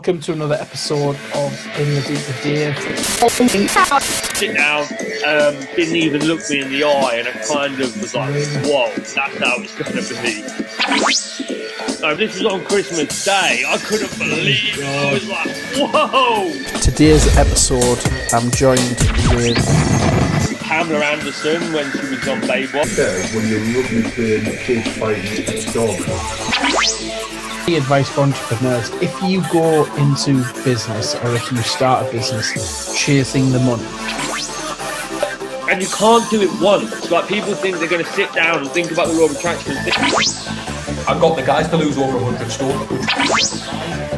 welcome to another episode of In the Deep with Dave. Sit down, didn't even look me in the eye, and I kind of was like, whoa, that's how it's going to be. This was on Christmas Day. I couldn't believe it. I was like, whoa! Today's episode, I'm joined with Pamela Anderson when she was on Baywatch. When you're looking for kids fighting dogs. the advice for entrepreneurs. If you go into business or if you start a business chasing the money, and you can't do it once. Like, people think they're going to sit down and think about the law of attraction. I got the guys to lose over 100 stone.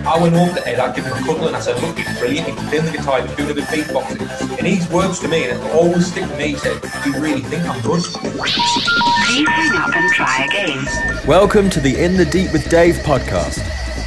I went home to Ed, I gave him a couple and I said, look, he's brilliant, he can play the guitar, he's doing a bit of beatboxing. And his words to me, and it always stick with me, he said, do you really think I'm good? Please hang up and try again. Welcome to the In the Deep with Dave podcast.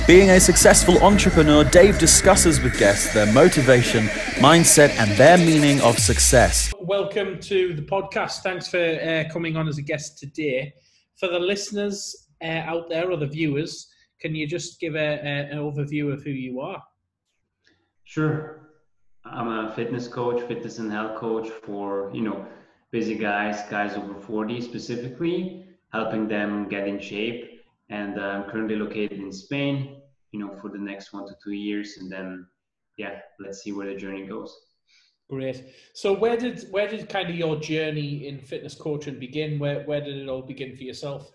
Being a successful entrepreneur, Dave discusses with guests their motivation, mindset, and their meaning of success. welcome to the podcast. Thanks for coming on as a guest today. For the listeners out there or the viewers, can you just give an overview of who you are? Sure. I'm a fitness coach, fitness and health coach for, busy guys over 40 specifically, helping them get in shape. And I'm currently located in Spain, for the next 1 to 2 years. And then, let's see where the journey goes. Great. So where did kind of your journey in fitness coaching begin? Where did it all begin for yourself?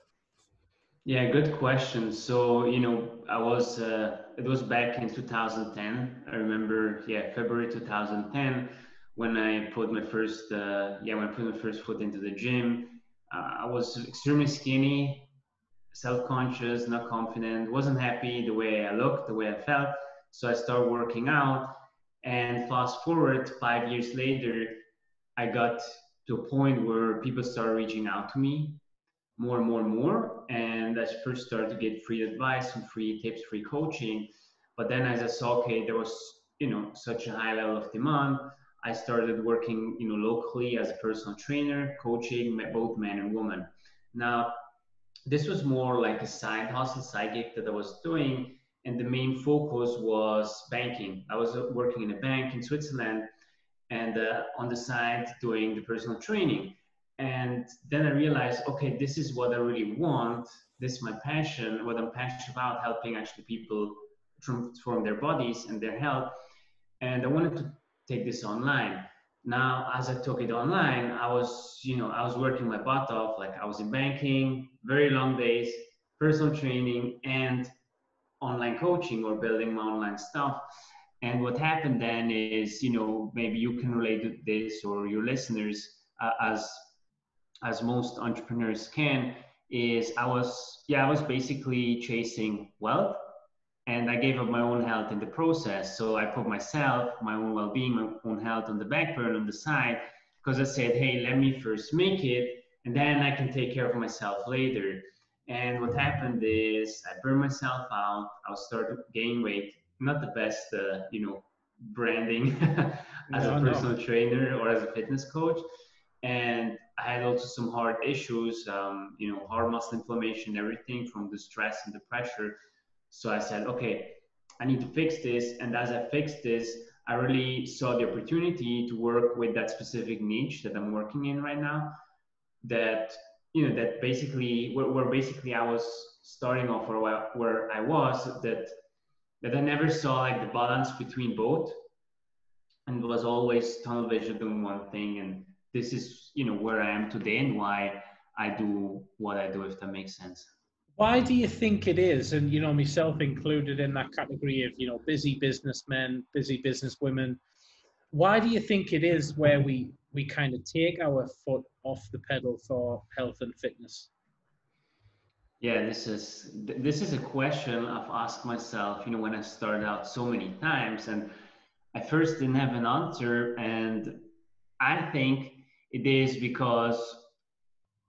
Yeah, good question. So, it was back in 2010. I remember, February 2010, when I put my first foot into the gym. I was extremely skinny, self-conscious, not confident, wasn't happy the way I looked, the way I felt. So I started working out, and fast forward 5 years later, I got to a point where people started reaching out to me more and more and more. And I first started to get free advice and free tips, free coaching. But then as I saw, there was, such a high level of demand, I started working, locally as a personal trainer, coaching both men and women. Now, this was more like a side hustle, side gig that I was doing. And the main focus was banking. I was working in a bank in Switzerland and on the side doing the personal training. And then I realized, this is what I really want. This is my passion, what I'm passionate about, helping actually people transform their bodies and their health. And I wanted to take this online. Now, as I took it online, I was working my butt off. Like, I was in banking, very long days, personal training, and online coaching or building my online stuff. And what happened then is, maybe you can relate to this, or your listeners, as most entrepreneurs can, is I was basically chasing wealth, and I gave up my own health in the process. So I put myself, my own well-being, my own health on the back burner, on the side, because I said, hey, let me first make it, and then I can take care of myself later. And what happened is I burned myself out. I started to gain weight, not the best, branding as a personal trainer or as a fitness coach. And I had also some heart issues, heart muscle inflammation, everything from the stress and the pressure. So I said, I need to fix this. And as I fixed this, I really saw the opportunity to work with that specific niche that I'm working in right now. That basically I was starting off where I was, that I never saw like the balance between both, and was always tunnel vision doing one thing. And this is, where I am today and why I do what I do, if that makes sense. Why do you think it is, and myself included in that category of busy businessmen, busy businesswomen, why do you think it is where we kind of take our foot off the pedal for health and fitness? Yeah, this is a question I've asked myself, when I started out so many times, and I first didn't have an answer. And I think it is because,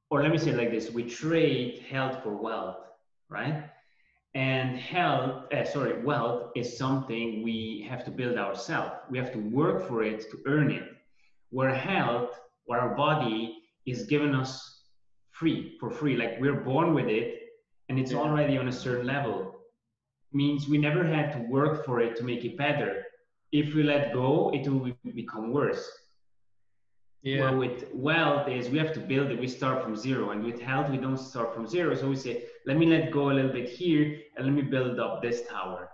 or let me say it like this, we trade health for wealth, right? And wealth is something we have to build ourselves. We have to work for it to earn it. Where health, where our body is given us for free, like we're born with it, and it's already on a certain level. means we never had to work for it to make it better. If we let go, it will become worse. Yeah. Where with wealth is we have to build it, we start from zero. And with health, we don't start from zero. So we say, let me let go a little bit here and let me build up this tower.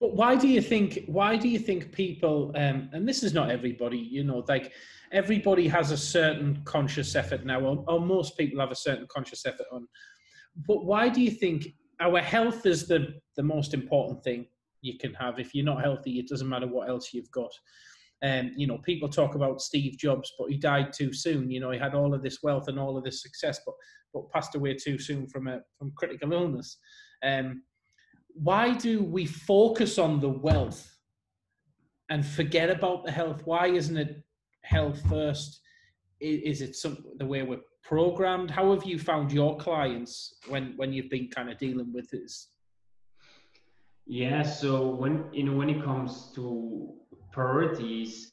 But why do you think people, and this is not everybody, you know, like everybody has a certain conscious effort now, or most people have a certain conscious effort on, but why do you think our health is the most important thing you can have? If you're not healthy, it doesn't matter what else you've got. You know, people talk about Steve Jobs, but he died too soon. You know, he had all of this wealth and all of this success, but passed away too soon from critical illness. Why do we focus on the wealth and forget about the health? Why isn't it health first? Is it the way we're programmed? How have you found your clients when you've been kind of dealing with this? Yeah, so when it comes to priorities,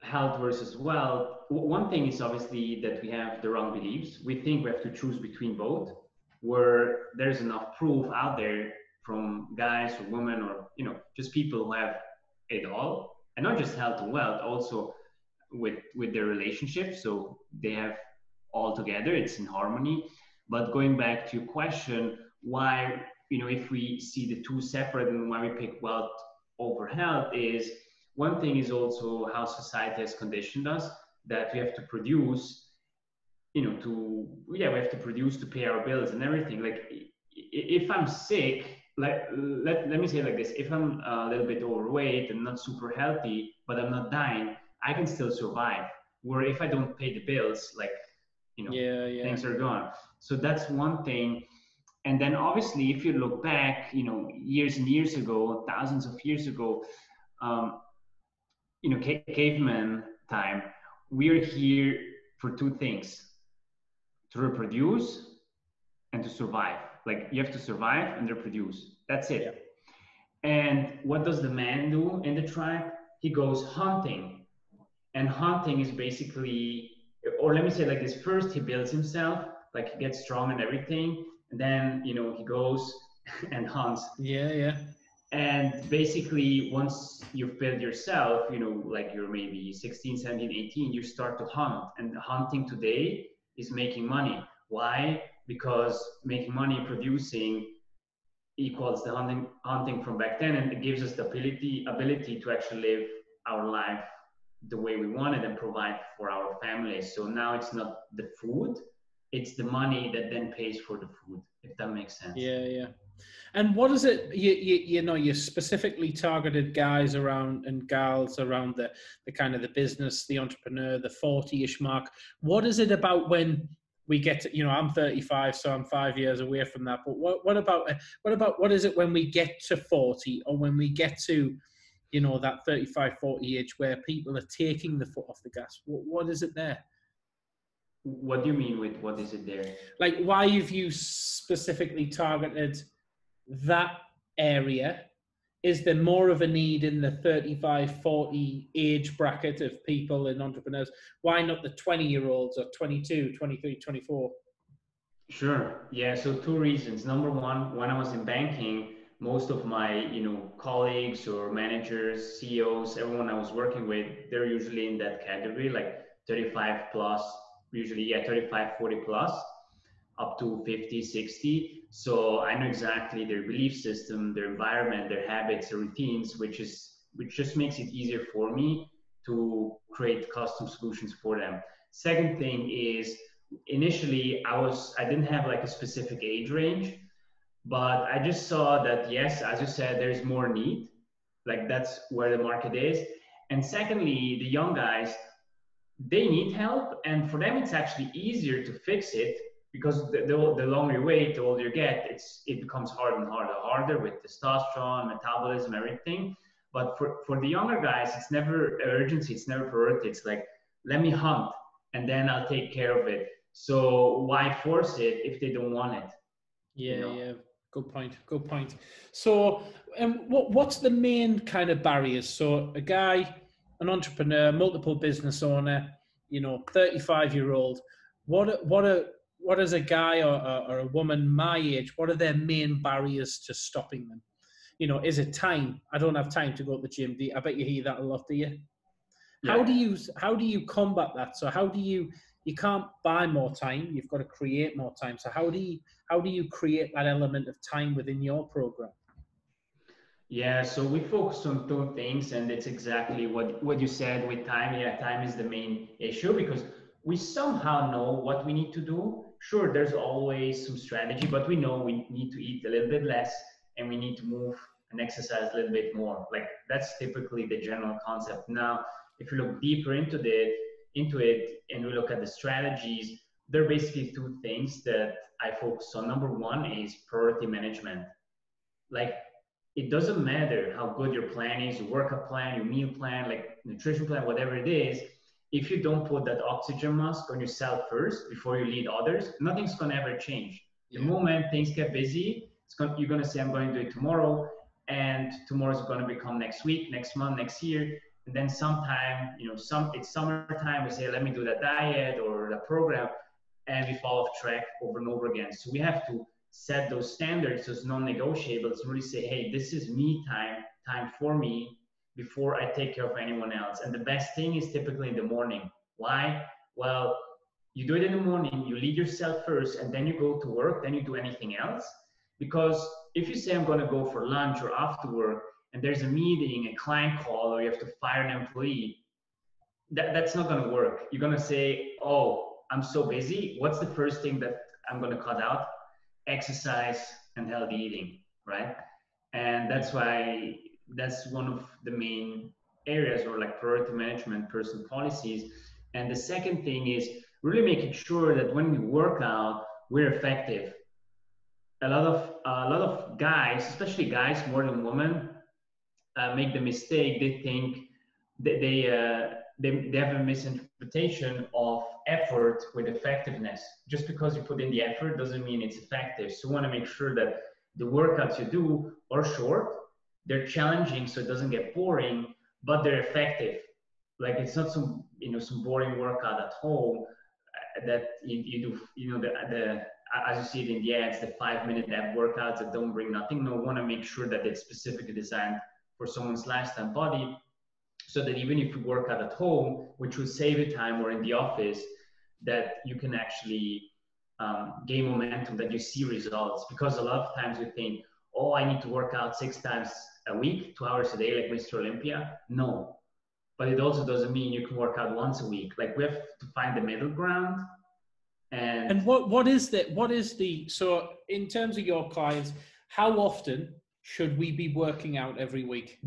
health versus wealth, one thing is obviously that we have the wrong beliefs. We think we have to choose between both, where there's enough proof out there from guys or women or just people who have it all, and not just health and wealth, also with their relationships. So they have all together, it's in harmony. But going back to your question, why if we see the two separate and why we pick wealth over health, is one thing is also how society has conditioned us, that we have to produce, we have to produce to pay our bills and everything. Like if I'm sick, let me say it like this, if I'm a little bit overweight and not super healthy, but I'm not dying, I can still survive. Where if I don't pay the bills, things are gone. So that's one thing. And then obviously, if you look back, years and years ago, thousands of years ago, caveman time, we're here for two things: to reproduce and to survive. Like you have to survive and reproduce. That's it. Yeah. And what does the man do in the tribe? He goes hunting. And hunting is basically, or let me say it like this, first he builds himself, like he gets strong and everything. And then, he goes and hunts. Yeah. And basically, once you've built yourself, like you're maybe 16, 17, 18, you start to hunt. And hunting today is making money. Why? Because making money, producing, equals the hunting from back then. And it gives us the ability to actually live our life the way we want it and provide for our families. So now it's not the food, it's the money that then pays for the food, if that makes sense. Yeah. And what is it, you specifically targeted guys around and gals around the kind of the business, the entrepreneur, the 40-ish mark. What is it about when we get to, I'm 35, so I'm 5 years away from that. But what is it when we get to 40, or when we get to, that 35, 40 age where people are taking the foot off the gas? What is it there? What do you mean with what is it there? Like, why have you specifically targeted that area? Is there more of a need in the 35, 40 age bracket of people and entrepreneurs? Why not the 20-year-olds or 22, 23, 24? Sure. Yeah. So two reasons. Number one, when I was in banking, most of my, colleagues or managers, CEOs, everyone I was working with, they're usually in that category, like 35 plus, usually, 35, 40 plus, up to 50, 60. So I know exactly their belief system, their environment, their habits, their routines, which just makes it easier for me to create custom solutions for them. Second thing is, initially I didn't have like a specific age range, but I just saw that, yes, as you said, there's more need, like that's where the market is. And secondly, the young guys, they need help, and for them it's actually easier to fix it, because the longer you wait, the older you get, it becomes harder and harder with testosterone, metabolism, everything. But for the younger guys, it's never urgency, it's never priority. It's like, let me hunt and then I'll take care of it. So why force it if they don't want it? Yeah. Good point. So what's the main kind of barriers? So a guy, an entrepreneur, multiple business owner, 35-year-old, what are what is a guy or a woman my age, what are their main barriers to stopping them? You know, is it time? I don't have time to go to the gym. I bet you hear that a lot, do you? Yeah. How do you combat that? So how do you can't buy more time, you've got to create more time. So how do you create that element of time within your program? Yeah, so we focus on two things, and it's exactly what you said with time. Yeah, time is the main issue because we somehow know what we need to do. Sure, there's always some strategy, but we know we need to eat a little bit less and we need to move and exercise a little bit more. Like that's typically the general concept. Now, if you look deeper into it and we look at the strategies, there are basically two things that I focus on. Number one is priority management. Like, it doesn't matter how good your plan is, your workout plan, your meal plan, like nutrition plan, whatever it is, if you don't put that oxygen mask on yourself first before you lead others, nothing's going to ever change. The moment things get busy, you're going to say, I'm going to do it tomorrow, and tomorrow's going to become next week, next month, next year. And then sometime, it's summertime, we say, let me do that diet or the program, and we fall off track over and over again. So we have to set those standards, those non-negotiables, really say, hey, this is me time for me before I take care of anyone else. And the best thing is typically in the morning. Why? Well, you do it in the morning, you lead yourself first, and then you go to work, then you do anything else. Because if you say, I'm going to go for lunch or after work, and there's a meeting, a client call, or you have to fire an employee, that's not going to work. You're going to say, oh, I'm so busy. What's the first thing that I'm going to cut out? Exercise and healthy eating, right? And that's why that's one of the main areas, or like priority management, personal policies. And the second thing is really making sure that when we work out, we're effective. A lot of guys, especially guys more than women, make the mistake. They think that they have a misinterpretation of effort with effectiveness. Just because you put in the effort doesn't mean it's effective. So you want to make sure that the workouts you do are short, they're challenging so it doesn't get boring, but they're effective. Like it's not some boring workout at home that you do, as you see it in the ads, the 5-minute ab workouts that don't bring nothing. No, we want to make sure that it's specifically designed for someone's lifestyle body, so that even if you work out at home, which will save you time, or in the office, that you can actually gain momentum, that you see results. Because a lot of times we think, oh, I need to work out 6 times a week, 2 hours a day, like Mr. Olympia. No, but it also doesn't mean you can work out once a week. Like we have to find the middle ground. And what is the so in terms of your clients, how often should we be working out every week?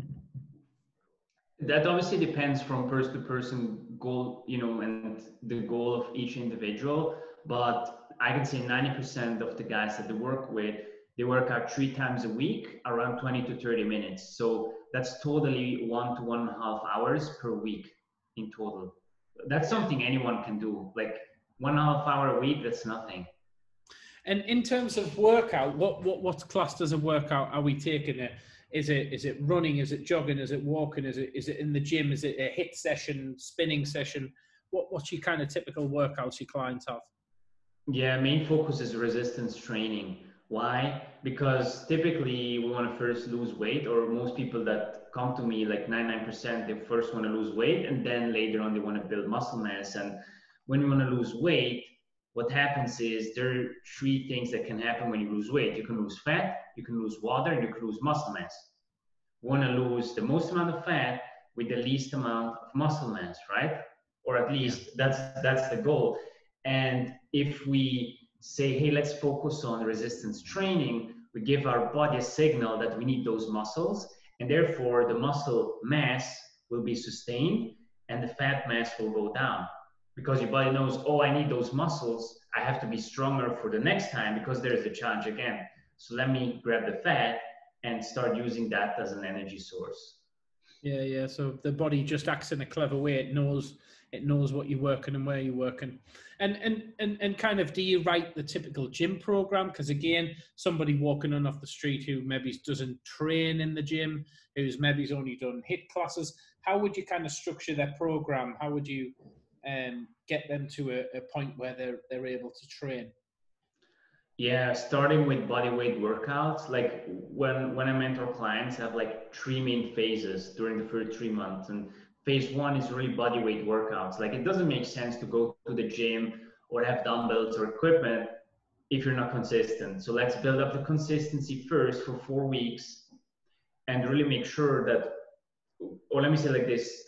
That obviously depends from person to person goal, and the goal of each individual. But I can say 90% of the guys that they work with, they work out 3 times a week, around 20 to 30 minutes. So that's totally 1 to 1.5 hours per week in total. That's something anyone can do. Like 1.5 hour a week, that's nothing. And in terms of workout, what classed as a workout are we taking it? Is it running? Is it jogging? Is it walking? Is it in the gym? Is it a HIIT session, spinning session? What's your kind of typical workouts your clients have? Yeah, main focus is resistance training. Why? Because typically we want to first lose weight, or most people that come to me, like 99%, they first want to lose weight, and then later on they want to build muscle mass. And when you want to lose weight, what happens is there are 3 things that can happen when you lose weight. You can lose fat, you can lose water, and you can lose muscle mass. You want to lose the most amount of fat with the least amount of muscle mass, right? Or at least that's the goal. And if we say, hey, let's focus on resistance training, we give our body a signal that we need those muscles, and therefore the muscle mass will be sustained and the fat mass will go down. Because your body knows, oh, I need those muscles. I have to be stronger for the next time because there is a challenge again. So let me grab the fat and start using that as an energy source. Yeah. So the body just acts in a clever way. It knows what you're working and where you're working. And kind of, do you write the typical gym program? Because again, somebody walking on off the street who maybe doesn't train in the gym, who's maybe only done HIIT classes, how would you kind of structure their program? How would you get them to a point where they're able to train? Yeah, starting with body weight workouts. Like when I mentor clients, I have like three main phases during the first 3 months. And phase one is really body weight workouts. Like it doesn't make sense to go to the gym or have dumbbells or equipment if you're not consistent. So let's build up the consistency first for 4 weeks and really make sure that, or let me say like this,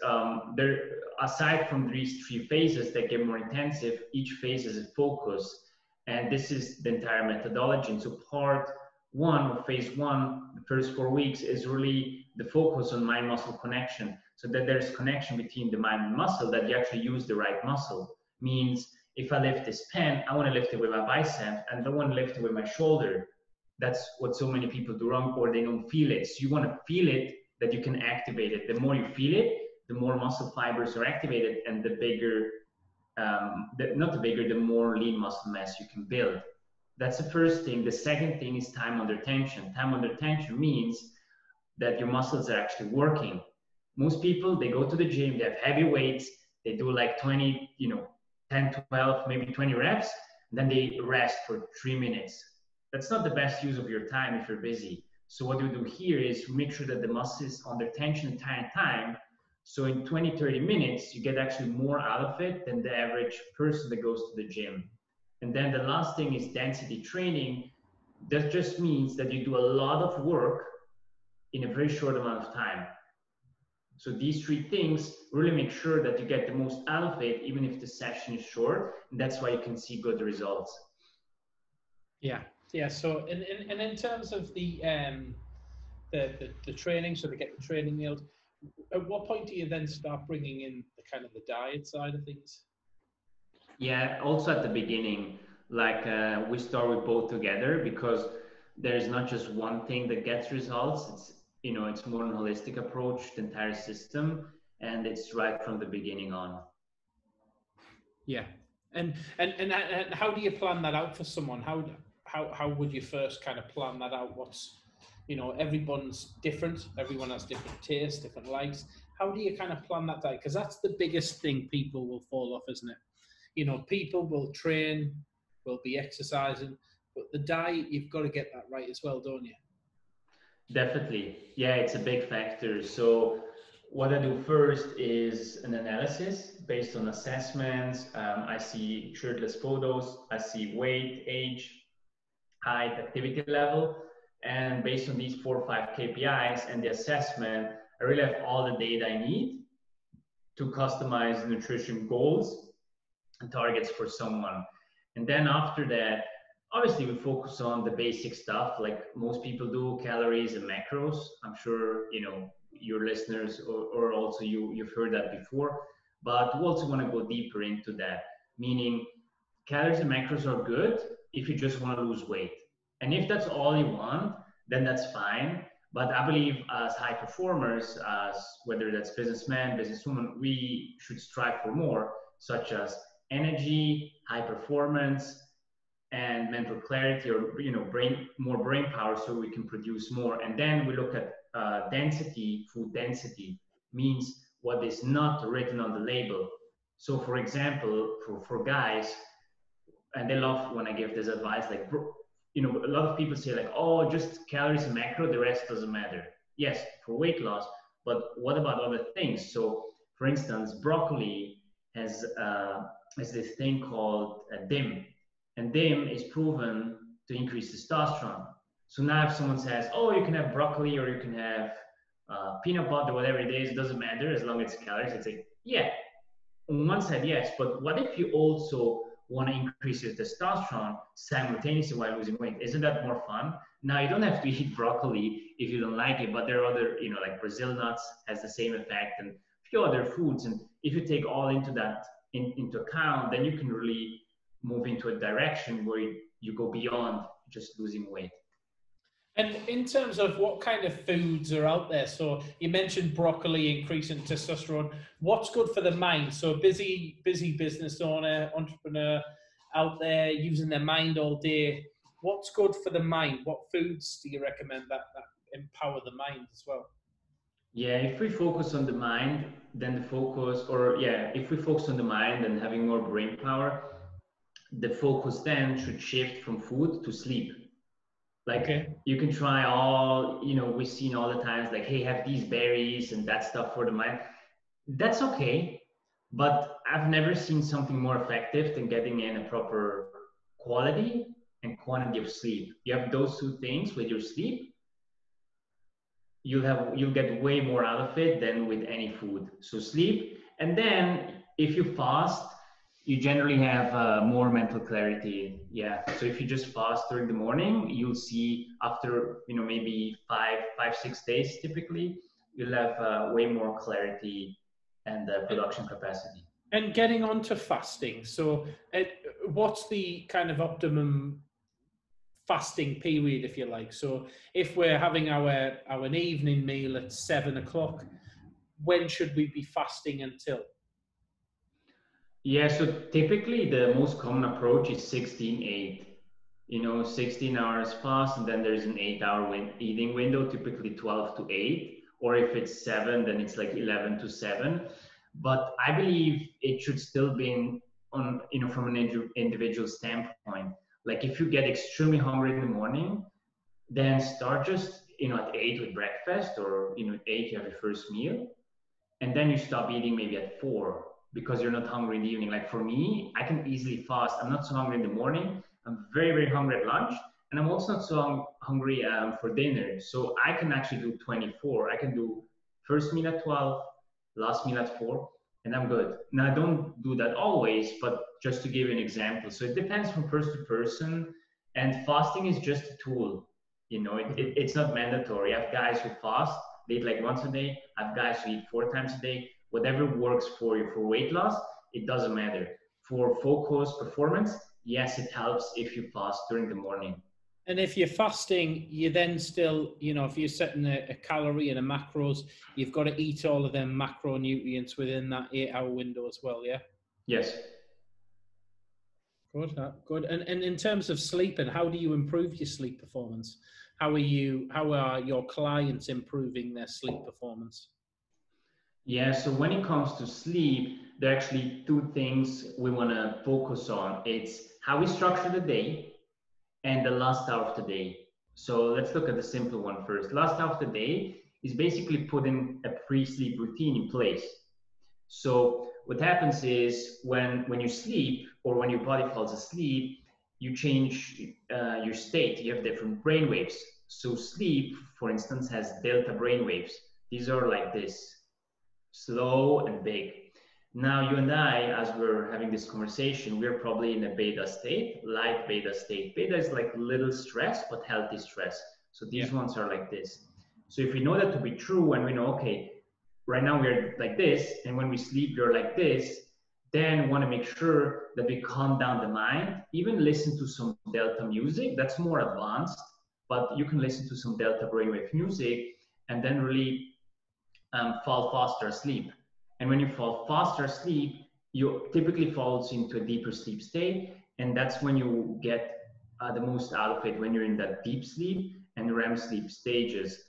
there, aside from these three phases that get more intensive, each phase is a focus. And this is the entire methodology. And so part one of phase one, the first 4 weeks, is really the focus on mind-muscle connection. So that there's connection between the mind and muscle, that you actually use the right muscle. Means if I lift this pen, I want to lift it with my bicep and I don't want to lift it with my shoulder. That's what so many people do wrong, or they don't feel it. So you want to feel it, that you can activate it. The more you feel it, the more muscle fibers are activated, and the bigger, the more lean muscle mass you can build. That's the first thing. The second thing is time under tension. Time under tension means that your muscles are actually working. Most people, they go to the gym, they have heavy weights, they do like 20, 10, 12, maybe 20 reps, and then they rest for 3 minutes. That's not the best use of your time if you're busy. So what we do here is make sure that the muscle is under tension the entire time. So in 20, 30 minutes, you get actually more out of it than the average person that goes to the gym. And then the last thing is density training. That just means that you do a lot of work in a very short amount of time. So these three things really make sure that you get the most out of it, even if the session is short. And that's why you can see good results. Yeah. So in terms of the training, so to get the training nailed, at what point do you then start bringing in the kind of the diet side of things? Yeah, also at the beginning, like we start with both together, because there's not just one thing that gets results. It's more an holistic approach, the entire system, and it's right from the beginning on. Yeah, and how do you plan that out for someone? How would you first kind of plan that out? What's, everyone's different. Everyone has different tastes, different likes. How do you kind of plan that diet? Because that's the biggest thing people will fall off, isn't it? People will train, will be exercising, but the diet, you've got to get that right as well, don't you? Definitely. Yeah, it's a big factor. So what I do first is an analysis based on assessments. I see shirtless photos, I see weight, age, height, activity level. And based on these 4 or 5 KPIs and the assessment, I really have all the data I need to customize nutrition goals and targets for someone. And then after that, obviously we focus on the basic stuff like most people do, calories and macros. I'm sure, your listeners or also you've heard that before, but we also want to go deeper into that, meaning calories and macros are good if you just want to lose weight. And if that's all you want, then that's fine. But I believe as high performers, as whether that's businessmen, businesswomen, we should strive for more, such as energy, high performance, and mental clarity, or more brain power, so we can produce more. And then we look at density. Food density means what is not written on the label. So for example, for guys, and they love when I give this advice, like, a lot of people say like, oh, just calories and macro, the rest doesn't matter. Yes, for weight loss, but what about other things? So for instance, broccoli has this thing called DIM, and DIM is proven to increase testosterone. So now if someone says, oh, you can have broccoli or you can have peanut butter, whatever it is, it doesn't matter as long as it's calories, it's like, yeah, on one side, yes, but what if you also want to increase your testosterone simultaneously while losing weight? Isn't that more fun? Now, you don't have to eat broccoli if you don't like it, but there are other, like Brazil nuts has the same effect, and a few other foods. And if you take all into account, then you can really move into a direction where you go beyond just losing weight. And in terms of what kind of foods are out there, so you mentioned broccoli increasing testosterone. What's good for the mind? So busy business owner, entrepreneur out there using their mind all day. What's good for the mind? What foods do you recommend that empower the mind as well? Yeah, if we focus on the mind, then if we focus on the mind and having more brain power, the focus then should shift from food to sleep. Like Okay. you can try all, we've seen all the times like, hey, have these berries and that stuff for the mind. That's okay. But I've never seen something more effective than getting in a proper quality and quantity of sleep. You have those two things with your sleep, you'll get way more out of it than with any food. So sleep, and then if you fast, you generally have more mental clarity. Yeah. So if you just fast during the morning, you'll see after maybe 5-6 days typically, you'll have way more clarity and production capacity. And getting on to fasting. So what's the kind of optimum fasting period, if you like? So if we're having our evening meal at 7 o'clock, when should we be fasting until? Yeah, so typically the most common approach is 16-8. 16 hours fast, and then there's an 8-hour eating window, typically 12 to 8. Or if it's 7, then it's like 11 to 7. But I believe it should still be on, from an individual standpoint. Like if you get extremely hungry in the morning, then start just, at 8 with breakfast, or, at 8 you have your first meal. And then you stop eating maybe at 4 because you're not hungry in the evening. Like for me, I can easily fast. I'm not so hungry in the morning. I'm very, very hungry at lunch. And I'm also not so hungry for dinner. So I can actually do 24. I can do first meal at 12, last meal at 4, and I'm good. Now, I don't do that always, but just to give you an example. So it depends from person to person. And fasting is just a tool. It's not mandatory. I have guys who fast, they eat like once a day. I have guys who eat 4 times a day. Whatever works for you. For weight loss, it doesn't matter. For focus, performance, yes, it helps if you fast during the morning. And if you're fasting, you then still, if you're setting a calorie and a macros, you've got to eat all of them macronutrients within that 8-hour window as well, yeah? Yes. Good. And in terms of sleeping, how do you improve your sleep performance? How are your clients improving their sleep performance? Yeah, so when it comes to sleep, there are actually 2 things we want to focus on. It's how we structure the day and the last hour of the day. So let's look at the simple one first. Last hour of the day is basically putting a pre-sleep routine in place. So what happens is when you sleep, or when your body falls asleep, you change your state. You have different brain waves. So sleep, for instance, has delta brain waves. These are like this, slow and big. Now, you and I, as we're having this conversation, we're probably in a beta state, light beta state. Beta is like little stress, but healthy stress. So these ones are like this. So if we know that to be true, and we know, okay, right now we're like this, and when we sleep, we're like this, then we want to make sure that we calm down the mind, even listen to some delta music. That's more advanced, but you can listen to some delta brainwave music and then really fall faster asleep. And when you fall faster asleep, you typically fall into a deeper sleep state. And that's when you get the most out of it, when you're in that deep sleep and REM sleep stages.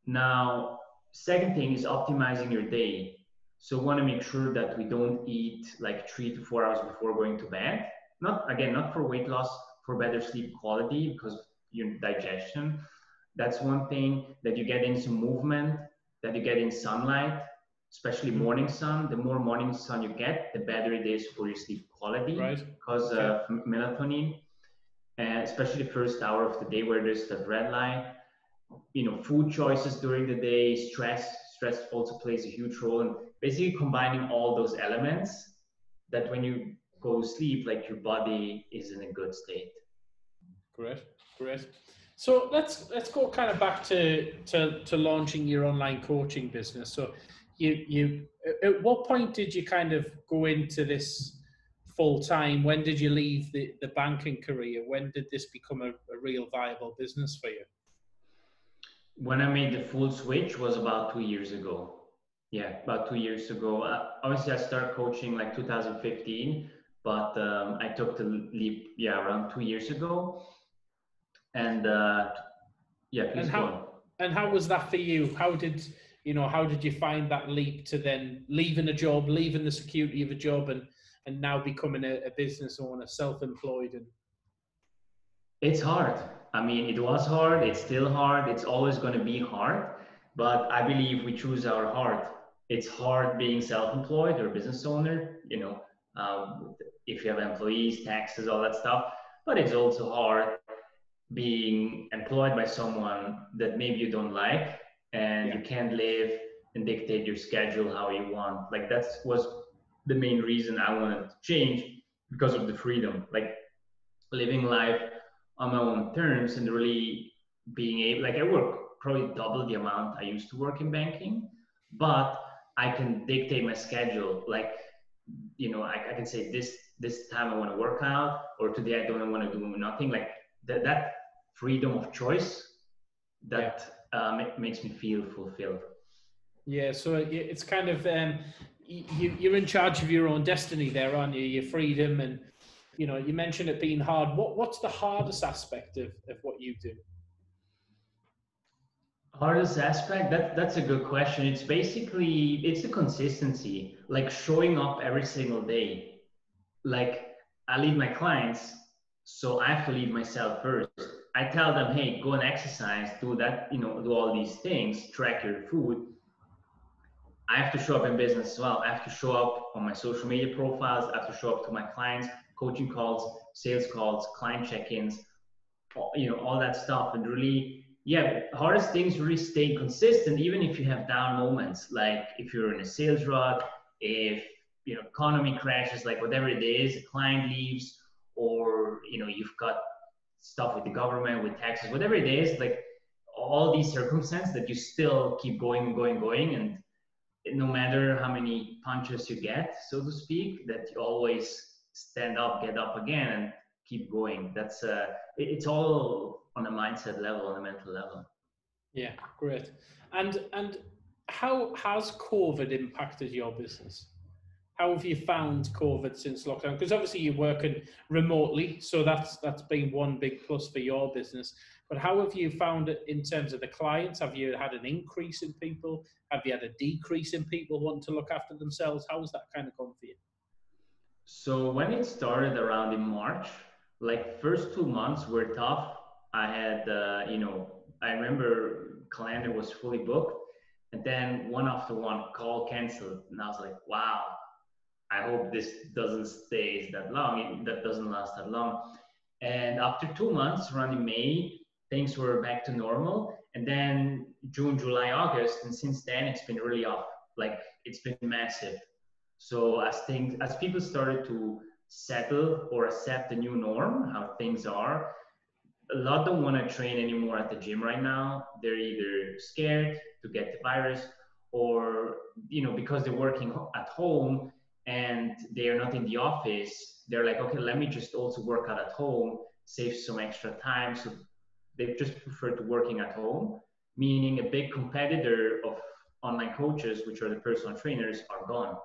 Now, second thing is optimizing your day. So we want to make sure that we don't eat like 3 to 4 hours before going to bed. Not for weight loss, for better sleep quality, because your digestion. That's one thing, that you get in some movement, that you get in sunlight, especially morning sun. The more morning sun you get, the better it is for your sleep quality, because of melatonin, especially the first hour of the day where there's the red light. Food choices during the day, stress also plays a huge role, and basically combining all those elements, that when you go to sleep, like your body is in a good state. Great. So let's go kind of back to launching your online coaching business. So you at what point did you kind of go into this full time? When did you leave the banking career? When did this become a real viable business for you? When I made the full switch was about 2 years ago. Yeah, about 2 years ago. Obviously, I started coaching like 2015, but I took the leap, around 2 years ago. And please go on. And how was that for you? How did you find that leap to then leaving a job, leaving the security of a job, and now becoming a business owner, self-employed? And it's hard. I mean, it was hard. It's still hard. It's always going to be hard. But I believe we choose our heart. It's hard being self-employed or business owner, if you have employees, taxes, all that stuff. But it's also hard being employed by someone that maybe you don't like, and you can't live and dictate your schedule how you want. Like that was the main reason I wanted to change, because of the freedom, like living life on my own terms and really being able, like I work probably double the amount I used to work in banking, but I can dictate my schedule. Like, I can say this time I want to work out, or today I don't want to do nothing. Like that freedom of choice that makes me feel fulfilled. Yeah, so it's kind of you're in charge of your own destiny there, aren't you? Your freedom, and you mentioned it being hard. What's the hardest aspect of what you do? Hardest aspect? That's a good question. It's the consistency, like showing up every single day. Like I lead my clients, so I have to lead myself first. I tell them, hey, go and exercise, do that, do all these things, track your food. I have to show up in business as well. I have to show up on my social media profiles. I have to show up to my clients, coaching calls, sales calls, client check-ins, all that stuff. And really, hardest thing is really staying consistent, even if you have down moments. Like if you're in a sales rut, if economy crashes, like whatever it is, a client leaves, or you've got stuff with the government, with taxes, whatever it is, like all these circumstances, that you still keep going and going and going, and no matter how many punches you get, so to speak, that you always stand up, get up again, and keep going. That's it's all on a mindset level, on a mental level. Yeah, great. And how has COVID impacted your business? How have you found COVID since lockdown? Because obviously you're working remotely, so that's been one big plus for your business. But how have you found it in terms of the clients? Have you had an increase in people? Have you had a decrease in people wanting to look after themselves? How has that kind of gone for you? So when it started around in March, like first 2 months were tough. I had, I remember calendar was fully booked, and then one after one call canceled. And I was like, wow, I hope this doesn't stay that long. That doesn't last that long. And after 2 months, around in May, things were back to normal. And then June, July, August, and since then it's been really up. Like it's been massive. So as people started to settle or accept the new norm, how things are, a lot don't want to train anymore at the gym right now. They're either scared to get the virus, or because they're working at home and they are not in the office, they're like, okay, let me just also work out at home, save some extra time. So they just prefer to working at home, meaning a big competitor of online coaches, which are the personal trainers, are gone.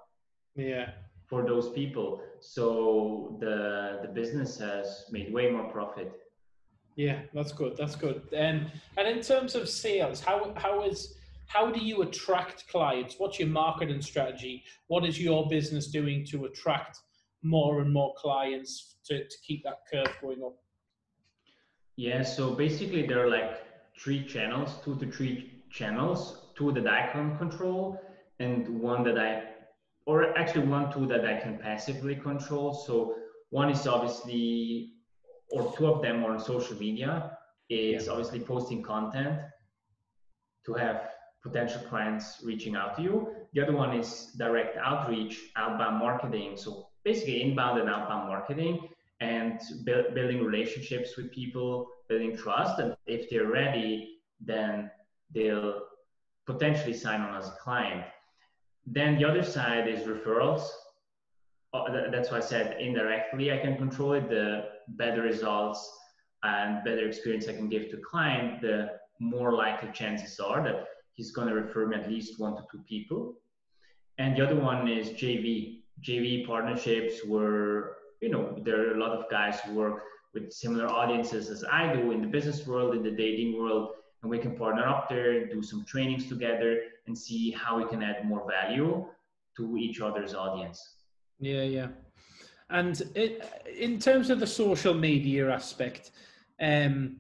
Yeah. For those people. So the business has made way more profit. Yeah, that's good. That's good. And in terms of sales, how do you attract clients? What's your marketing strategy? What is your business doing to attract more and more clients to keep that curve going up? Yeah, so basically there are like 2 to 3 channels, 2 that I can control, and 1 that two that I can passively control. So one is obviously, or 2 of them are on social media. It's obviously posting content to have potential clients reaching out to you. The other one is direct outreach, outbound marketing. So basically inbound and outbound marketing, and building relationships with people, building trust. And if they're ready, then they'll potentially sign on as a client. Then the other side is referrals. That's why I said indirectly I can control it. The better results and better experience I can give to client, the more likely chances are that he's going to refer me at least 1 to 2 people. And the other one is JV partnerships, where there are a lot of guys who work with similar audiences as I do in the business world, in the dating world, and we can partner up there, do some trainings together, and see how we can add more value to each other's audience. Yeah. And in terms of the social media aspect, do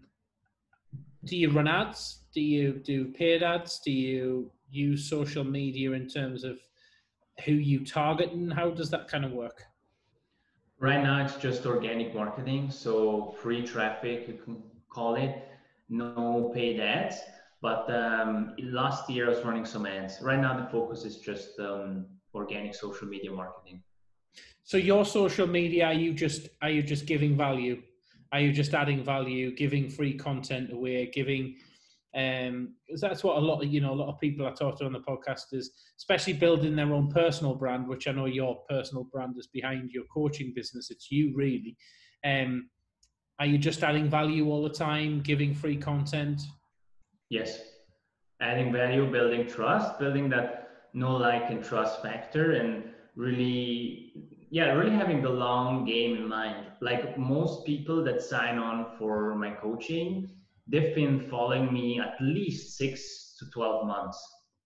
you run ads? Do you do paid ads? Do you use social media in terms of who you target, and how does that kind of work? Right now, it's just organic marketing, so free traffic, you can call it, no paid ads. But last year, I was running some ads. Right now, the focus is just organic social media marketing. So your social media, are you just giving value? Are you just adding value, giving free content away, giving? Because that's what a lot of people I talk to on the podcast is, especially building their own personal brand, which I know your personal brand is behind your coaching business. It's you really. Are you just adding value all the time, giving free content? Yes, adding value, building trust, building that know, like, and trust factor, and really having the long game in mind. Like most people that sign on for my coaching, they've been following me at least 6 to 12 months.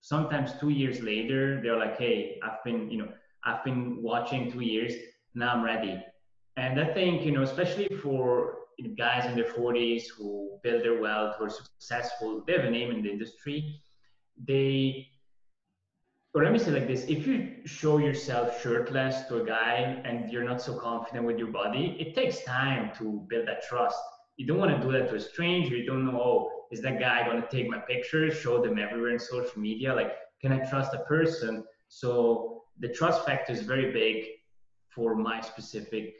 Sometimes 2 years later, they're like, hey, I've been watching 2 years, now I'm ready. And I think, especially for guys in their 40s who build their wealth, who are successful, they have a name in the industry. Or let me say like this, if you show yourself shirtless to a guy and you're not so confident with your body, it takes time to build that trust. You don't want to do that to a stranger. You don't know, oh, is that guy going to take my pictures, show them everywhere in social media? Like, can I trust a person? So the trust factor is very big for my specific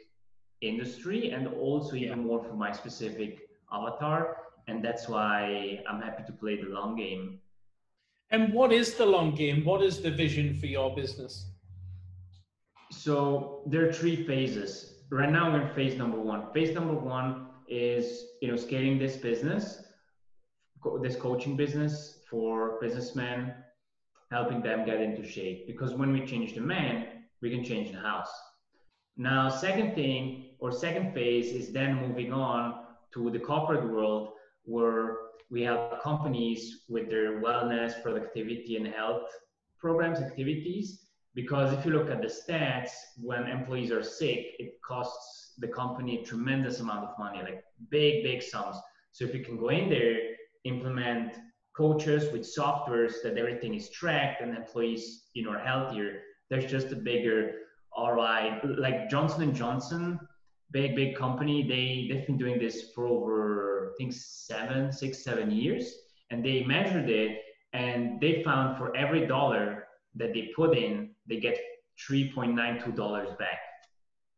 industry, and also even more for my specific avatar. And that's why I'm happy to play the long game. And what is the long game? What is the vision for your business? So there are 3 phases. Right now we're in phase number 1. Phase number 1 is, scaling this business, this coaching business for businessmen, helping them get into shape. Because when we change the man, we can change the house. Now, second phase is then moving on to the corporate world, where we have companies with their wellness, productivity, and health programs, activities. Because if you look at the stats, when employees are sick, it costs the company a tremendous amount of money, like big sums. So if you can go in there, implement coaches with softwares that everything is tracked and employees, are healthier, there's just a bigger ROI. Like Johnson & Johnson, big company, they've been doing this for over, I think, 7 years, and they measured it, and they found for every dollar that they put in, they get $3.92 back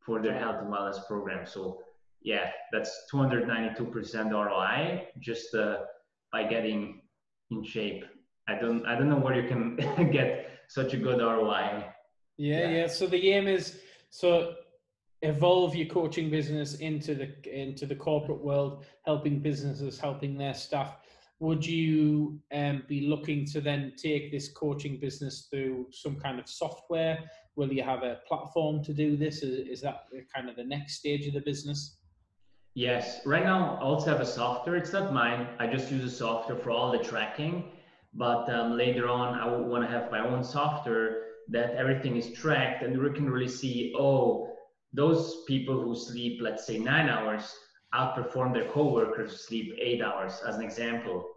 for their health and wellness program. So yeah, that's 292% ROI just by getting in shape. I don't know where you can get such a good ROI. Yeah. So the aim is evolve your coaching business into the corporate world, helping businesses, helping their staff. Would you be looking to then take this coaching business through some kind of software? Will you have a platform to do this? Is that kind of the next stage of the business? Yes. Right now, I also have a software. It's not mine. I just use a software for all the tracking. But later on, I would want to have my own software that everything is tracked, and we can really see, oh, those people who sleep, let's say 9 hours, outperform their coworkers who sleep 8 hours, as an example.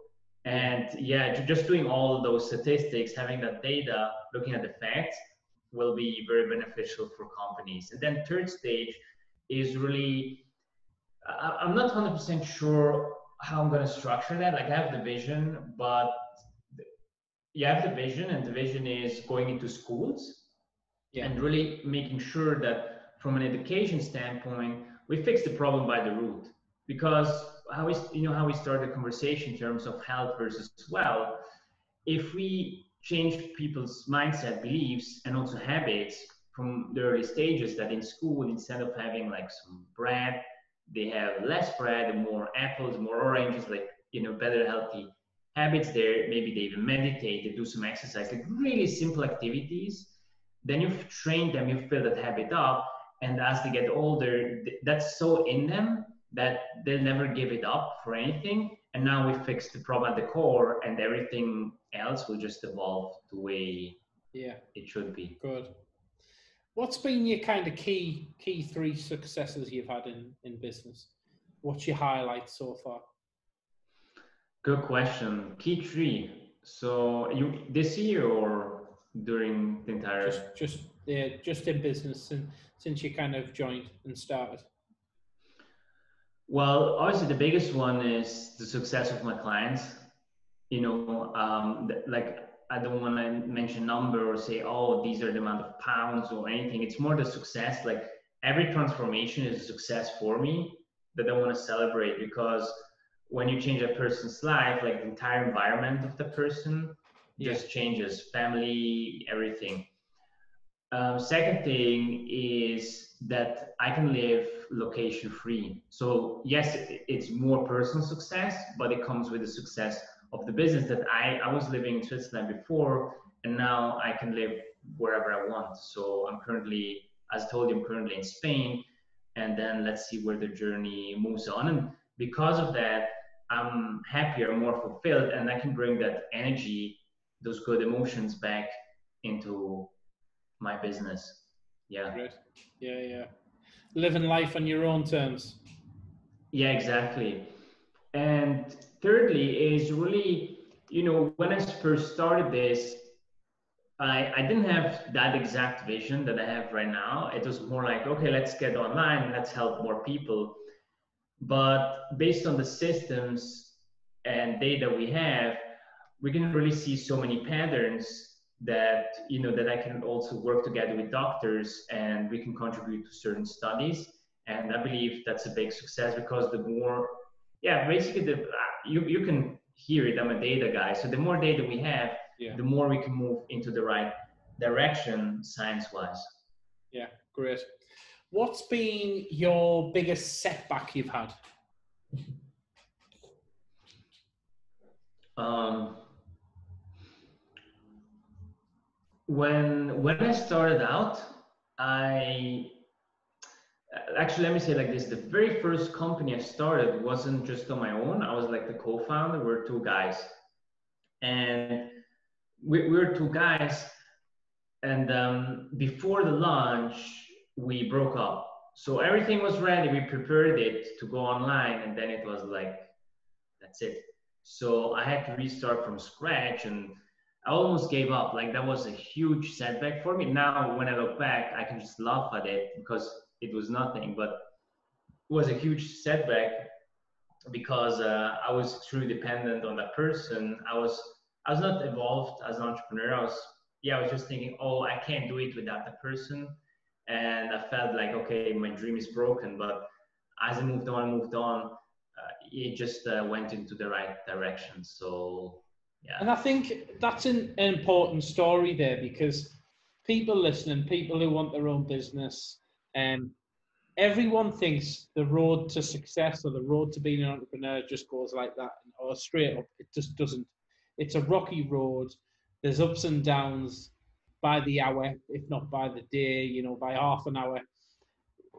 And just doing all those statistics, having that data, looking at the facts, will be very beneficial for companies. And then third stage is really, I'm not 100% sure how I'm going to structure that. Like, I have the vision, but you have the vision, and the vision is going into schools and really making sure that from an education standpoint, we fix the problem by the root. Because how we start the conversation in terms of health versus wealth, if we change people's mindset, beliefs, and also habits from the early stages, that in school, instead of having like some bread, they have less bread and more apples, more oranges, like, better healthy habits there. Maybe they even meditate, they do some exercise, like really simple activities. Then you've trained them, you've built that habit up, and as they get older, that's so in them that they'll never give it up for anything. And now we fix the problem at the core, and everything else will just evolve the way it should be. Good. What's been your kind of key 3 successes you've had in business? What's your highlight so far? Good question. Key 3. So you this year or during the entire? Just in business since you kind of joined and started. Well, obviously the biggest one is the success of my clients. You know, like I don't want to mention number or say, oh, these are the amount of pounds or anything. It's more the success. Like every transformation is a success for me that I want to celebrate, because when you change a person's life, like the entire environment of the person just changes, family, everything. Second thing is that I can live location free. So yes, it's more personal success, but it comes with the success of the business that I was living in Switzerland before, and now I can live wherever I want. So I'm currently, as I told you, I'm currently in Spain, and then let's see where the journey moves on. And because of that, I'm happier, more fulfilled, and I can bring that energy, those good emotions back into my business. Yeah. Great. Yeah. Living life on your own terms. Yeah, exactly. And thirdly is really, you know, when I first started this, I didn't have that exact vision that I have right now. It was more like, okay, let's get online, let's help more people. But based on the systems and data we have, we can really see so many patterns that, you know, that I can also work together with doctors and we can contribute to certain studies. And I believe that's a big success, because the more, basically you can hear it, I'm a data guy. So the more data we have, the more we can move into the right direction science-wise. Yeah, great. What's been your biggest setback you've had? When I started out, actually, let me say it like this. The very first company I started wasn't just on my own. I was like the co-founder. We're 2 guys. And we were 2 guys. And before the launch, we broke up. So everything was ready. We prepared it to go online. And then it was like, that's it. So I had to restart from scratch, and I almost gave up. Like that was a huge setback for me. Now, when I look back, I can just laugh at it because it was nothing, but it was a huge setback because I was extremely dependent on that person. I was not evolved as an entrepreneur. I was just thinking, oh, I can't do it without the person. And I felt like, okay, my dream is broken. But as I moved on, it just went into the right direction. So, yeah. And I think that's an important story there, because people listening, people who want their own business, everyone thinks the road to success or the road to being an entrepreneur just goes like that or straight up. It just doesn't. It's a rocky road. There's ups and downs by the hour, if not by the day, you know, by half an hour.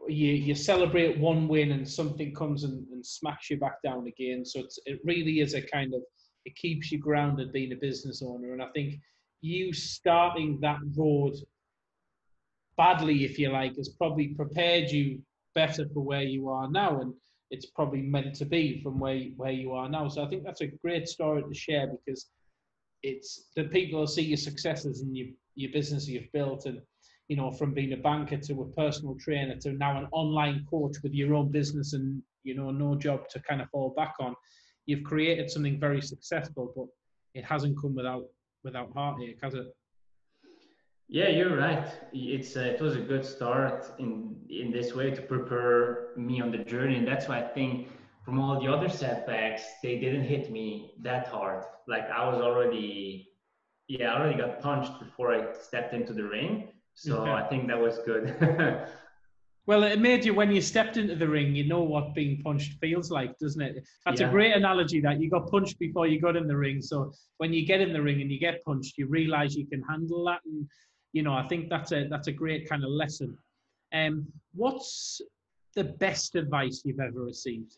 You celebrate one win and something comes and smacks you back down again. So it really is a kind of, it keeps you grounded being a business owner. And I think you starting that road badly, if you like, has probably prepared you better for where you are now. And it's probably meant to be from where you are now. So I think that's a great story to share, because it's the people see your successes and your business you've built, and you know, from being a banker to a personal trainer to now an online coach with your own business and, you know, no job to kind of fall back on. You've created something very successful, but it hasn't come without heartache, has it? Yeah, you're right. It was a good start in this way to prepare me on the journey. And that's why I think from all the other setbacks, they didn't hit me that hard. Like I already got punched before I stepped into the ring. So I think that was good. Well, it made you, when you stepped into the ring, you know what being punched feels like, doesn't it? That's a great analogy, that you got punched before you got in the ring. So when you get in the ring and you get punched, you realize you can handle that. And, you know, I think that's a great kind of lesson. What's the best advice you've ever received?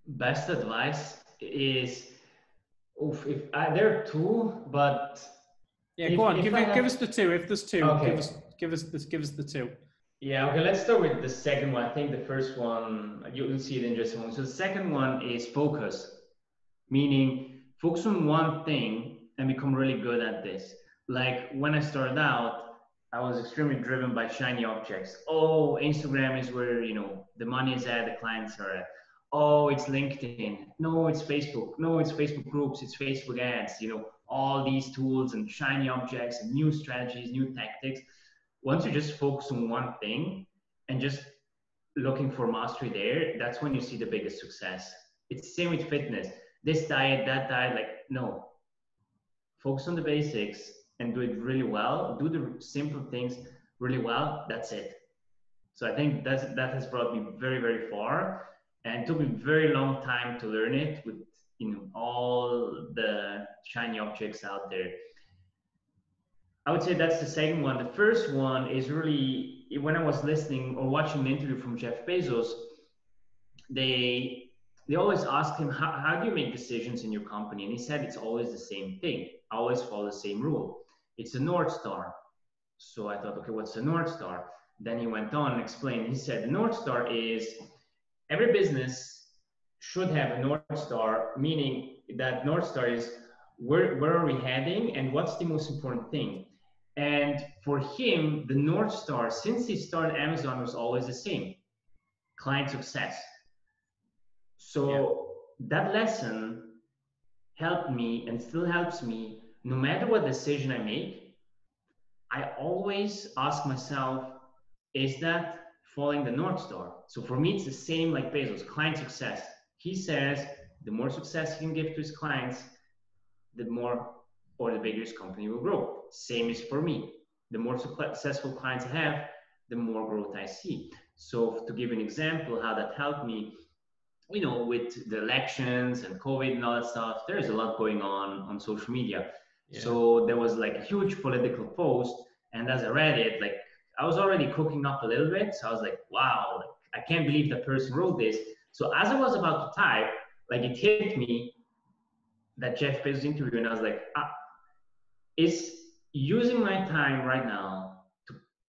Best advice is, There are two, but go on. Give us the two. If there's two, okay. give us the two. Yeah, okay, let's start with the second one. I think the first one, you'll see it in just a moment. So the second one is focus, meaning focus on one thing and become really good at this. Like when I started out, I was extremely driven by shiny objects. Oh, Instagram is where, the money is at, the clients are at. Oh, it's LinkedIn. No, it's Facebook. No, it's Facebook groups. It's Facebook ads, all these tools and shiny objects and new strategies, new tactics. Once you just focus on one thing and just looking for mastery there, that's when you see the biggest success. It's the same with fitness. This diet, that diet, no. Focus on the basics and do it really well. Do the simple things really well. That's it. So I think that has brought me very, very far, and it took me a very long time to learn it with all the shiny objects out there. I would say that's the second one. The first one is really when I was listening or watching an interview from Jeff Bezos, they always asked him, how do you make decisions in your company? And he said, it's always the same thing. I always follow the same rule. It's a North Star. So I thought, okay, what's a North Star? Then he went on and explained. He said, the North Star is every business should have a North Star, meaning that North Star is where are we heading and what's the most important thing? And for him, the North Star, since he started Amazon, was always the same: client success. So that lesson helped me and still helps me. No matter what decision I make, I always ask myself, is that following the North Star? So for me, it's the same like Bezos, client success. He says the more success he can give to his clients, the more or the bigger his company will grow. Same is for me. The more successful clients I have, the more growth I see. So to give an example how that helped me, with the elections and COVID and all that stuff, there's a lot going on social media. Yeah. So there was like a huge political post, and as I read it, I was already cooking up a little bit. So I was like, wow, I can't believe that person wrote this. So as I was about to type, it hit me that Jeff Bezos interview, and I was like, is using my time right now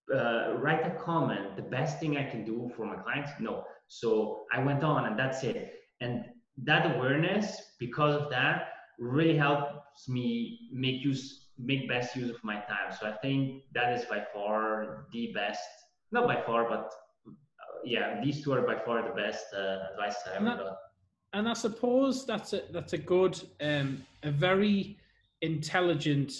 to write a comment the best thing I can do for my clients? No. So I went on, and that's it. And that awareness, because of that, really helps me make best use of my time. So I think that is by far the best, not by far, but these two are by far the best advice I ever got. And I suppose that's a good, a very intelligent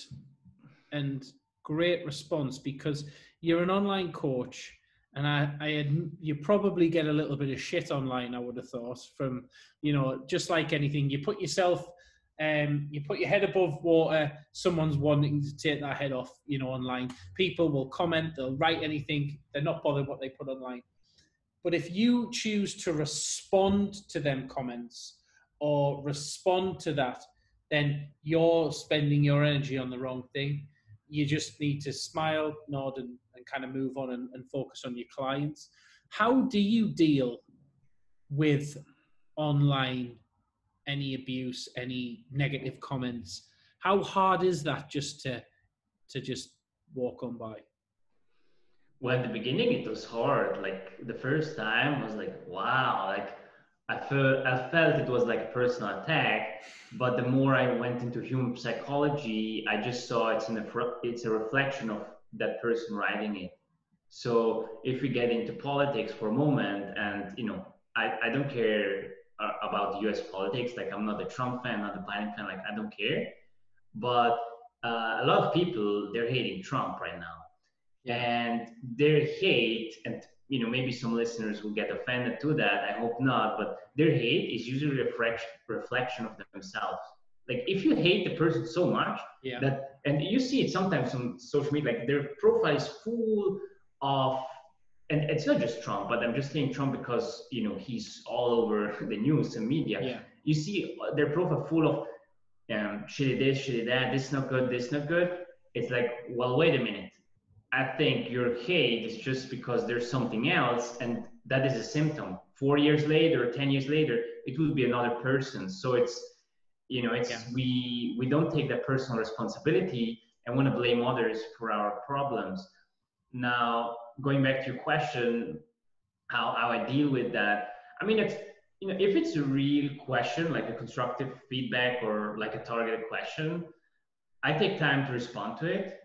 and great response, because you're an online coach, and you probably get a little bit of shit online, I would have thought, from, just like anything, you put yourself, you put your head above water, someone's wanting to take their head off, online. People will comment, they'll write anything, they're not bothered what they put online. But if you choose to respond to them comments or respond to that, then you're spending your energy on the wrong thing. You just need to smile, nod, and kind of move on and focus on your clients. How do you deal with online, any abuse, any negative comments? How hard is that just to just walk on by? Well, at the beginning, it was hard. The first time I was like, wow, I felt it was like a personal attack. But the more I went into human psychology, I just saw it's a reflection of that person writing it. So if we get into politics for a moment, and I don't care about US politics. I'm not a Trump fan, not a Biden fan. I don't care. But a lot of people, they're hating Trump right now. And their hate, and maybe some listeners will get offended to that, I hope not, but their hate is usually a reflection of themselves. If you hate the person so much and you see it sometimes on social media, their profile is full of, and it's not just Trump, but I'm just saying Trump because he's all over the news and media. You see their profile full of shitty this, shitty that, this not good, this not good. It's well, wait a minute. I think your hate is just because there's something else, and that is a symptom. 4 years later, 10 years later, it will be another person. So You know, it's we don't take that personal responsibility and want to blame others for our problems. Now, going back to your question, how I deal with that. I mean, if it's a real question, like a constructive feedback or like a targeted question, I take time to respond to it.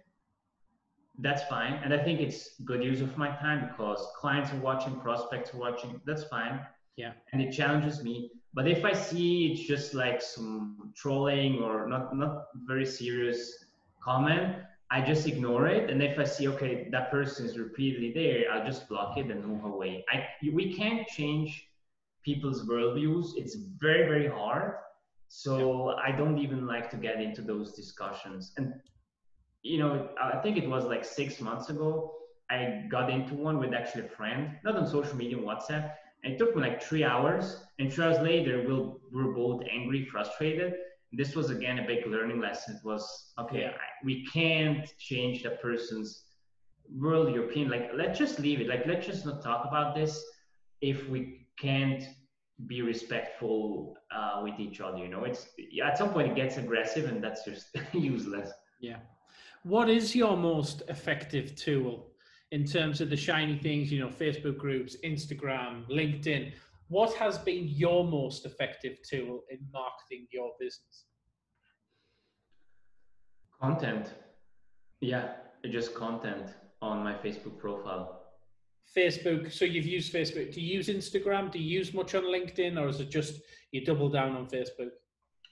That's fine. And I think it's good use of my time because clients are watching, prospects are watching. That's fine. Yeah. And it challenges me. But if I see it's just like some trolling or not very serious comment, I just ignore it. And if I see, okay, that person is repeatedly there, I'll just block it and move away. We can't change people's worldviews. It's very, very hard. So I don't even like to get into those discussions. And, you know, I think it was like 6 months ago, I got into one with actually a friend, not on social media, WhatsApp. And it took me like 3 hours. And 3 hours later, we were both angry, frustrated. This was, again, a big learning lesson. It was, okay, we can't change the person's worldview opinion. Like, let's just leave it. Like, let's just not talk about this if we can't be respectful with each other. You know, it's at some point it gets aggressive and that's just useless. Yeah. What is your most effective tool in terms of the shiny things, you know, Facebook groups, Instagram, LinkedIn? What has been your most effective tool in marketing your business? Content. Yeah, just content on my Facebook profile. Facebook. So you've used Facebook. Do you use Instagram? Do you use much on LinkedIn, or is it just you double down on Facebook?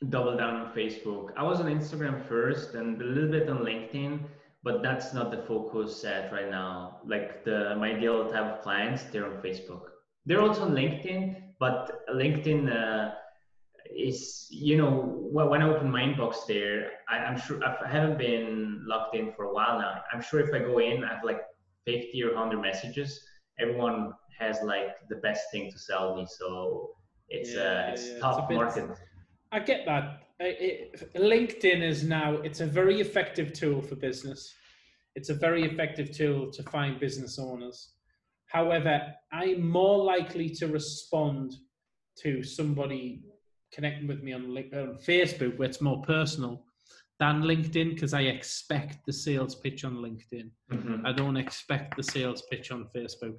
Double down on Facebook. I was on Instagram first and a little bit on LinkedIn, but that's not the focus set right now. Like my ideal type of clients, they're on Facebook. They're also on LinkedIn, but LinkedIn is, you know, when I open my inbox there, I'm sure I haven't been logged in for a while now. I'm sure if I go in, I have like 50 or 100 messages. Everyone has like the best thing to sell me. So it's top market. I get that. LinkedIn is now, it's a very effective tool for business. It's a very effective tool to find business owners. However, I'm more likely to respond to somebody connecting with me on Facebook, where it's more personal, than LinkedIn, because I expect the sales pitch on LinkedIn. Mm-hmm. I don't expect the sales pitch on Facebook.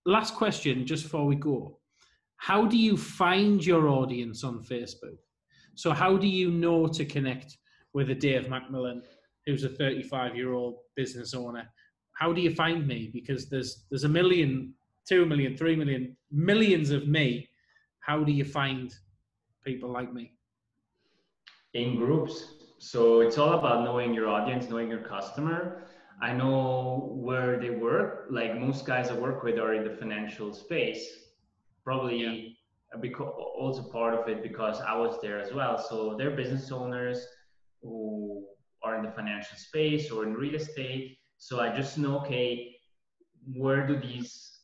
Last question, just before we go. How do you find your audience on Facebook? So how do you know to connect with a Dave Macmillan, who's a 35-year-old business owner? How do you find me? Because there's 1 million, 2 million, 3 million, millions of me. How do you find people like me? In groups. So it's all about knowing your audience, knowing your customer. I know where they work. Like most guys I work with are in the financial space. Probably because also part of it because I was there as well. So they're business owners who are in the financial space or in real estate. So I just know, okay, where do these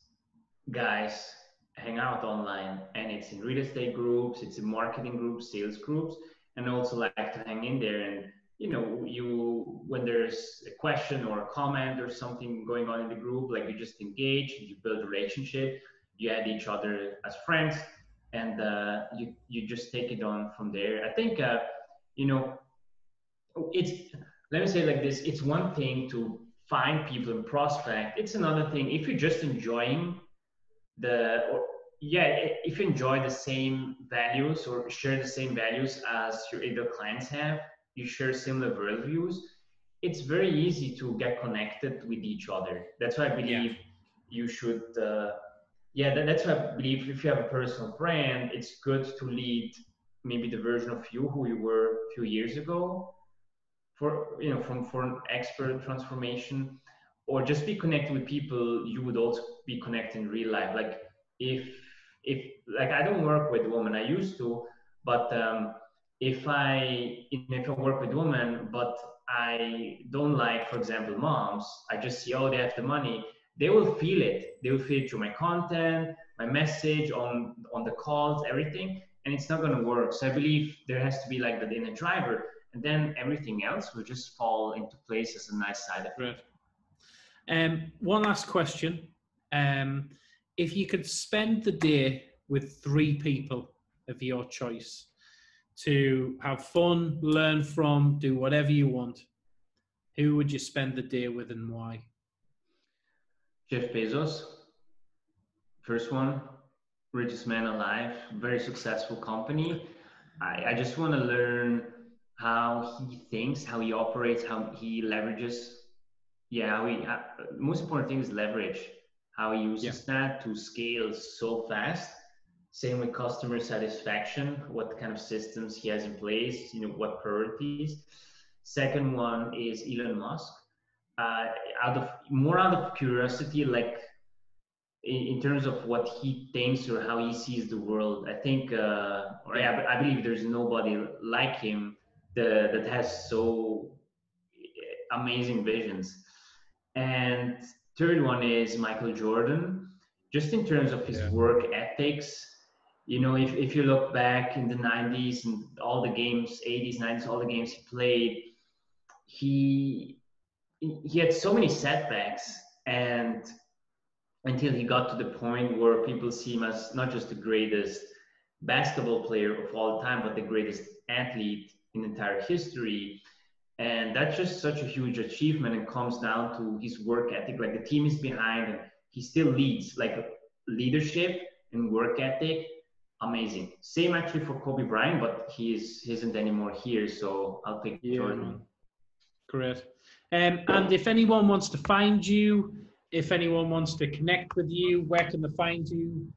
guys hang out online? And it's in real estate groups, it's in marketing groups, sales groups, and also like to hang in there. And you know, when there's a question or a comment or something going on in the group, like you just engage, you build a relationship, you add each other as friends, and you just take it on from there. I think you know, let me say it like this: it's one thing to find people and prospect. It's another thing if you're just enjoying if you enjoy the same values or share the same values as your ideal clients have, you share similar worldviews, it's very easy to get connected with each other. That's why I believe you should, that's why I believe if you have a personal brand, it's good to lead maybe the version of you who you were a few years ago for an expert transformation, or just be connected with people you would also be connected in real life. Like if like I don't work with women, I used to, but if I work with women, but I don't like, for example, moms, I just see, oh, they have the money. They will feel it. They will feel it through my content, my message, on the calls, everything, and it's not going to work. So I believe there has to be like that inner driver, and then everything else will just fall into place as a nice side effect. Right. One last question. If you could spend the day with 3 people of your choice to have fun, learn from, do whatever you want, who would you spend the day with and why? Jeff Bezos, first one, richest man alive, very successful company. I just want to learn how he thinks, how he operates, how he leverages. Yeah, most important thing is leverage, how he uses that to scale so fast. Same with customer satisfaction, what kind of systems he has in place, what priorities. Second one is Elon Musk. Out of curiosity, like in terms of what he thinks or how he sees the world, I think, I believe there's nobody like him that has so amazing visions. And third one is Michael Jordan, just in terms of his work ethics. If you look back in the 90s and all the games, 80s, 90s, all the games he played, he had so many setbacks, and until he got to the point where people see him as not just the greatest basketball player of all time, but the greatest athlete in entire history. And that's just such a huge achievement, and comes down to his work ethic. Like, the team is behind him, he still leads. Like, leadership and work ethic, amazing. Same actually for Kobe Bryant, but he isn't anymore here, so I'll pick Jordan. Great. And if anyone wants to find you, if anyone wants to connect with you, where can they find you?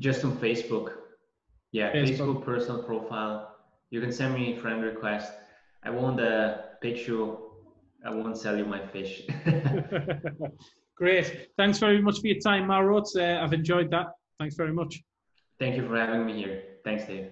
Just on Facebook. Yeah, Facebook personal profile. You can send me a friend request. I won't pitch you. I won't sell you my fish. Great. Thanks very much for your time, Mauro. I've enjoyed that. Thanks very much. Thank you for having me here. Thanks, Dave.